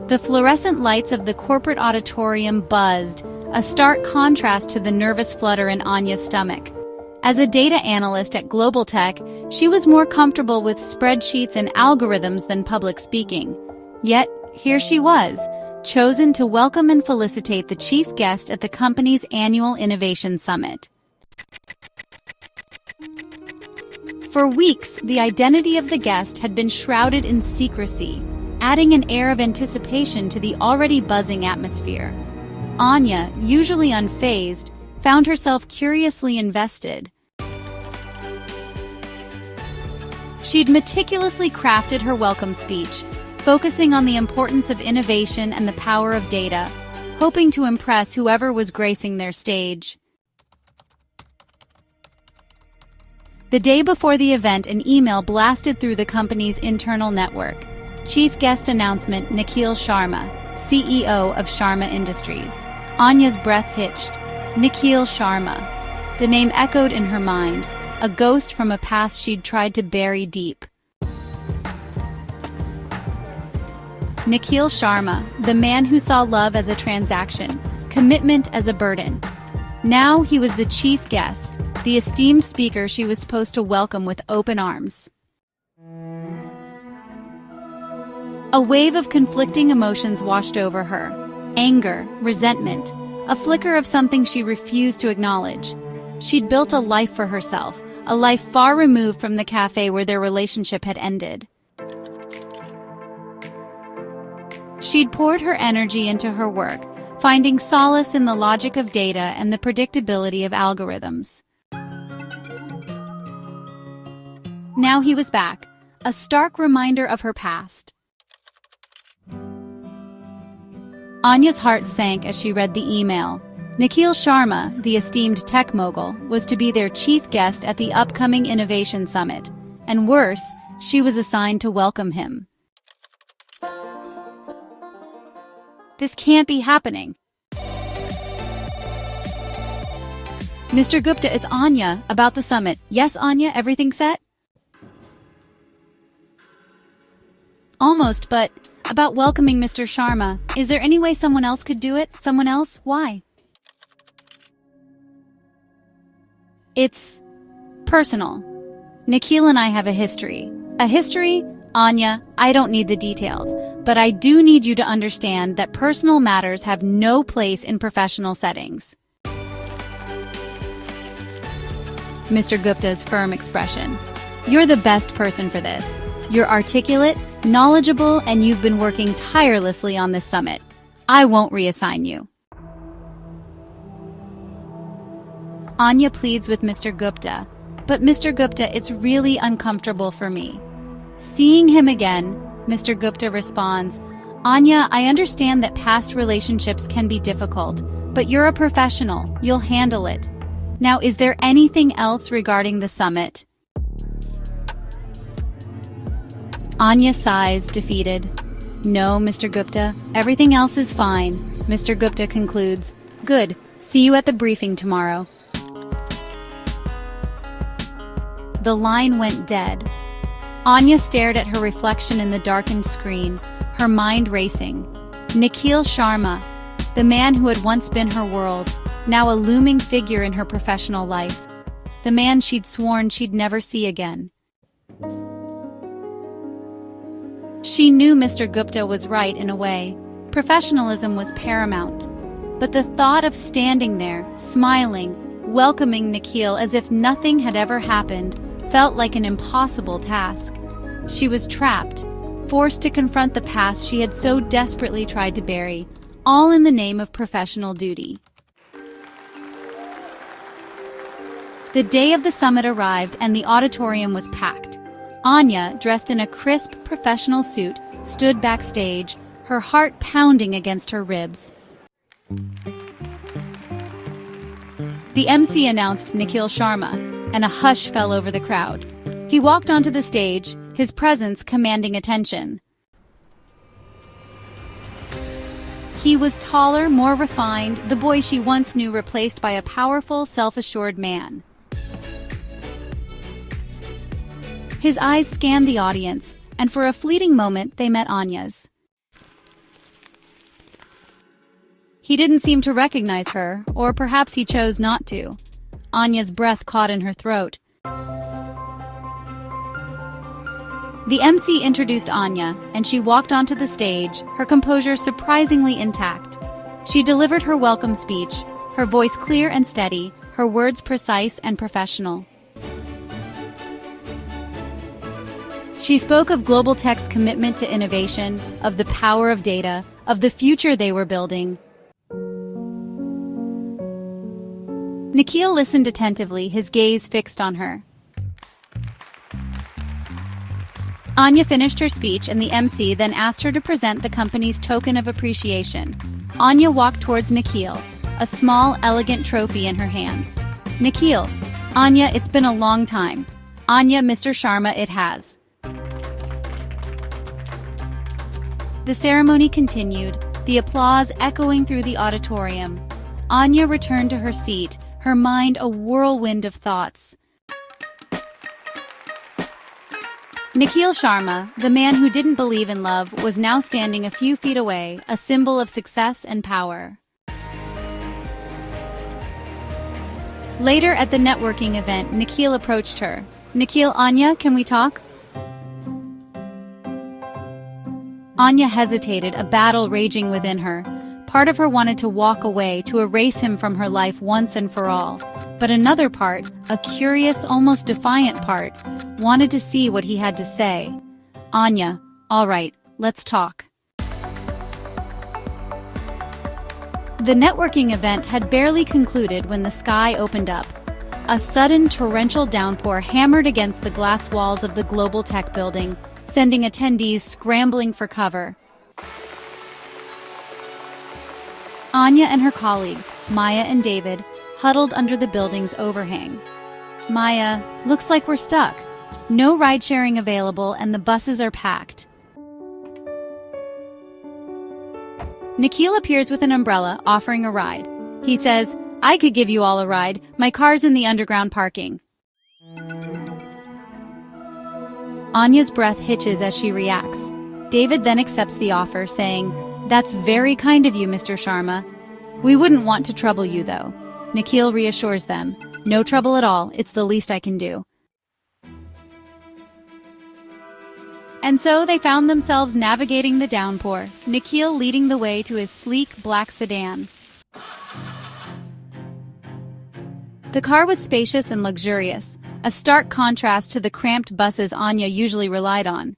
The fluorescent lights of the corporate auditorium buzzed, a stark contrast to the nervous flutter in Anya's stomach. As a data analyst at Global Tech, she was more comfortable with spreadsheets and algorithms than public speaking. Yet, here she was, chosen to welcome and felicitate the chief guest at the company's annual Innovation Summit. For weeks, the identity of the guest had been shrouded in secrecy, adding an air of anticipation to the already buzzing atmosphere. Anya, usually unfazed, found herself curiously invested. She'd meticulously crafted her welcome speech, focusing on the importance of innovation and the power of data, hoping to impress whoever was gracing their stage. The day before the event, an email blasted through the company's internal network. Chief guest announcement: Nikhil Sharma, CEO of Sharma Industries. Anya's breath hitched. Nikhil Sharma. The name echoed in her mind, a ghost from a past she'd tried to bury deep. Nikhil Sharma, the man who saw love as a transaction, commitment as a burden. Now he was the chief guest, the esteemed speaker she was supposed to welcome with open arms. A wave of conflicting emotions washed over her. Anger, resentment, a flicker of something she refused to acknowledge. She'd built a life for herself, a life far removed from the cafe where their relationship had ended. She'd poured her energy into her work, finding solace in the logic of data and the predictability of algorithms. Now he was back, a stark reminder of her past. Anya's heart sank as she read the email. Nikhil Sharma, the esteemed tech mogul, was to be their chief guest at the upcoming Innovation Summit. And worse, she was assigned to welcome him. This can't be happening. Mr. Gupta, it's Anya, about the summit. Yes, Anya, everything set? Almost, but about welcoming Mr. Sharma. Is there any way someone else could do it? Someone else? Why? It's personal. Nikhil and I have a history. A history? Anya, I don't need the details, but I do need you to understand that personal matters have no place in professional settings. Mr. Gupta's firm expression. You're the best person for this. You're articulate, knowledgeable, and you've been working tirelessly on this summit. I won't reassign you. Anya pleads with Mr. Gupta, but Mr. Gupta, it's really uncomfortable for me. Seeing him again, Mr. Gupta responds, Anya, I understand that past relationships can be difficult, but you're a professional. You'll handle it. Now, is there anything else regarding the summit? Anya sighs, defeated. No, Mr. Gupta, everything else is fine. Mr. Gupta concludes, Good, see you at the briefing tomorrow. The line went dead. Anya stared at her reflection in the darkened screen, her mind racing. Nikhil Sharma, the man who had once been her world, now a looming figure in her professional life. The man she'd sworn she'd never see again. She knew Mr. Gupta was right in a way. Professionalism was paramount. But the thought of standing there, smiling, welcoming Nikhil as if nothing had ever happened, felt like an impossible task. She was trapped, forced to confront the past she had so desperately tried to bury, all in the name of professional duty. The day of the summit arrived and the auditorium was packed. Anya, dressed in a crisp professional suit, stood backstage, her heart pounding against her ribs. The MC announced Nikhil Sharma, and a hush fell over the crowd. He walked onto the stage, his presence commanding attention. He was taller, more refined, the boy she once knew replaced by a powerful, self-assured man. His eyes scanned the audience, and for a fleeting moment they met Anya's. He didn't seem to recognize her, or perhaps he chose not to. Anya's breath caught in her throat. The MC introduced Anya, and she walked onto the stage, her composure surprisingly intact. She delivered her welcome speech, her voice clear and steady, her words precise and professional. She spoke of global tech's commitment to innovation, of the power of data, of the future they were building. Nikhil listened attentively, his gaze fixed on her. Anya finished her speech, and the MC then asked her to present the company's token of appreciation. Anya walked towards Nikhil, a small, elegant trophy in her hands. Nikhil, Anya, it's been a long time. Anya, Mr. Sharma, it has. The ceremony continued, the applause echoing through the auditorium. Anya returned to her seat, her mind a whirlwind of thoughts. Nikhil Sharma, the man who didn't believe in love, was now standing a few feet away, a symbol of success and power. Later at the networking event, Nikhil approached her. Nikhil, Anya, can we talk? Anya hesitated, a battle raging within her. Part of her wanted to walk away, to erase him from her life once and for all. But another part, a curious, almost defiant part, wanted to see what he had to say. Anya, all right, let's talk. The networking event had barely concluded when the sky opened up. A sudden torrential downpour hammered against the glass walls of the Global Tech building, sending attendees scrambling for cover. Anya and her colleagues, Maya and David, huddled under the building's overhang. Maya, looks like we're stuck. No ride-sharing available and the buses are packed. Nikhil appears with an umbrella, offering a ride. He says, I could give you all a ride. My car's in the underground parking. Anya's breath hitches as she reacts. David then accepts the offer, saying, That's very kind of you, Mr. Sharma. We wouldn't want to trouble you, though. Nikhil reassures them. No trouble at all. It's the least I can do. And so they found themselves navigating the downpour, Nikhil leading the way to his sleek black sedan. The car was spacious and luxurious, a stark contrast to the cramped buses Anya usually relied on.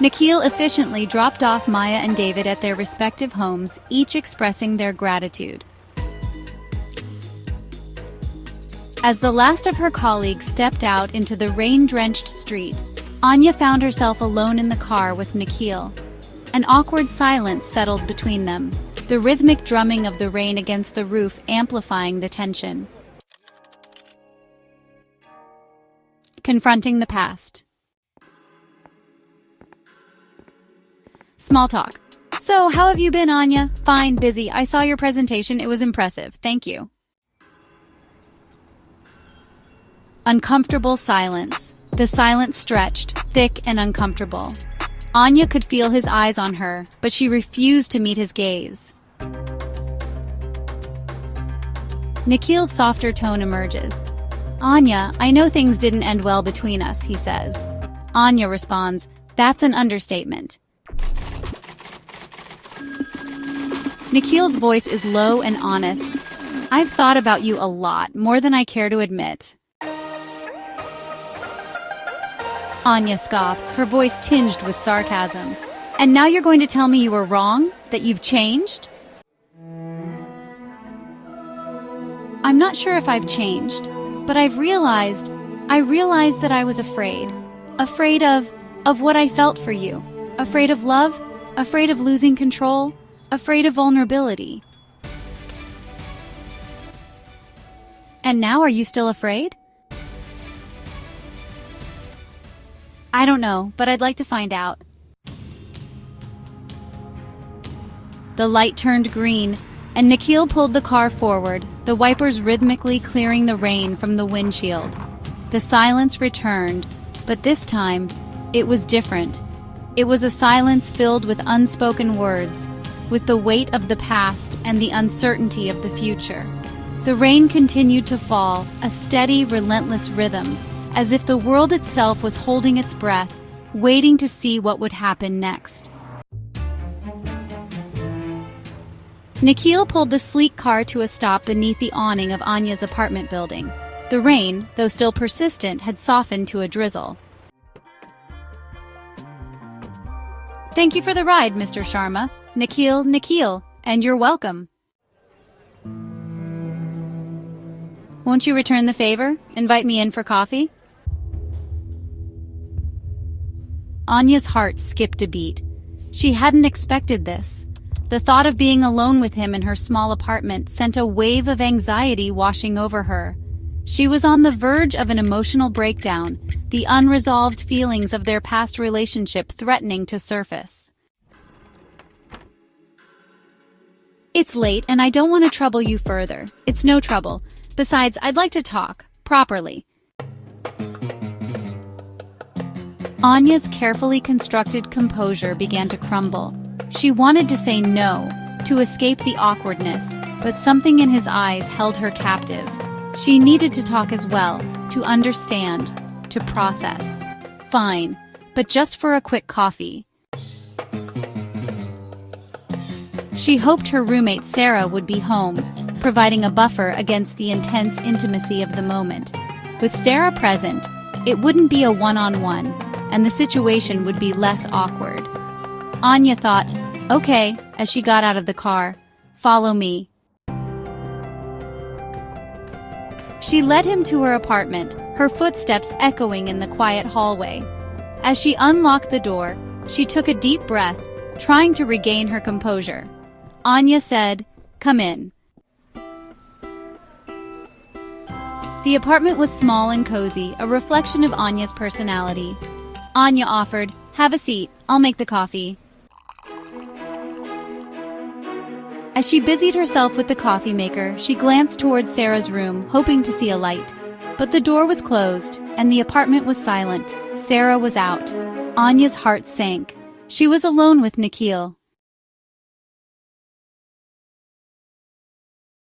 Nikhil efficiently dropped off Maya and David at their respective homes, each expressing their gratitude. As the last of her colleagues stepped out into the rain-drenched street, Anya found herself alone in the car with Nikhil. An awkward silence settled between them, the rhythmic drumming of the rain against the roof amplifying the tension. Confronting the past. Small talk. So, how have you been, Anya? Fine, busy. I saw your presentation. It was impressive. Thank you. Uncomfortable silence. The silence stretched, thick and uncomfortable. Anya could feel his eyes on her, but she refused to meet his gaze. Nikhil's softer tone emerges. Anya, I know things didn't end well between us, he says. Anya responds, That's an understatement. Nikhil's voice is low and honest. I've thought about you a lot, more than I care to admit. Anya scoffs, her voice tinged with sarcasm. And now you're going to tell me you were wrong? That you've changed? I'm not sure if I've changed, but I realized that I was afraid. Afraid of what I felt for you. Afraid of love, afraid of losing control, afraid of vulnerability. And now are you still afraid? I don't know, but I'd like to find out. The light turned green, and Nikhil pulled the car forward, the wipers rhythmically clearing the rain from the windshield. The silence returned, but this time, it was different. It was a silence filled with unspoken words, with the weight of the past and the uncertainty of the future. The rain continued to fall, a steady, relentless rhythm, as if the world itself was holding its breath, waiting to see what would happen next. Nikhil pulled the sleek car to a stop beneath the awning of Anya's apartment building. The rain, though still persistent, had softened to a drizzle. "Thank you for the ride, Mr. Sharma. Nikhil, and you're welcome. Won't you return the favor? Invite me in for coffee?" Anya's heart skipped a beat. She hadn't expected this. The thought of being alone with him in her small apartment sent a wave of anxiety washing over her. She was on the verge of an emotional breakdown, the unresolved feelings of their past relationship threatening to surface. "It's late and I don't want to trouble you further. It's no trouble. Besides, I'd like to talk, properly." Anya's carefully constructed composure began to crumble. She wanted to say no, to escape the awkwardness, but something in his eyes held her captive. She needed to talk as well, to understand, to process. Fine, but just for a quick coffee. She hoped her roommate Sarah would be home, providing a buffer against the intense intimacy of the moment. With Sarah present, it wouldn't be a one-on-one, and the situation would be less awkward. Anya thought, "Okay," as she got out of the car. "Follow me." She led him to her apartment, her footsteps echoing in the quiet hallway. As she unlocked the door, she took a deep breath, trying to regain her composure. Anya said, "Come in." The apartment was small and cozy, a reflection of Anya's personality. Anya offered, "Have a seat, I'll make the coffee." As she busied herself with the coffee maker, she glanced towards Sarah's room, hoping to see a light. But the door was closed, and the apartment was silent. Sarah was out. Anya's heart sank. She was alone with Nikhil,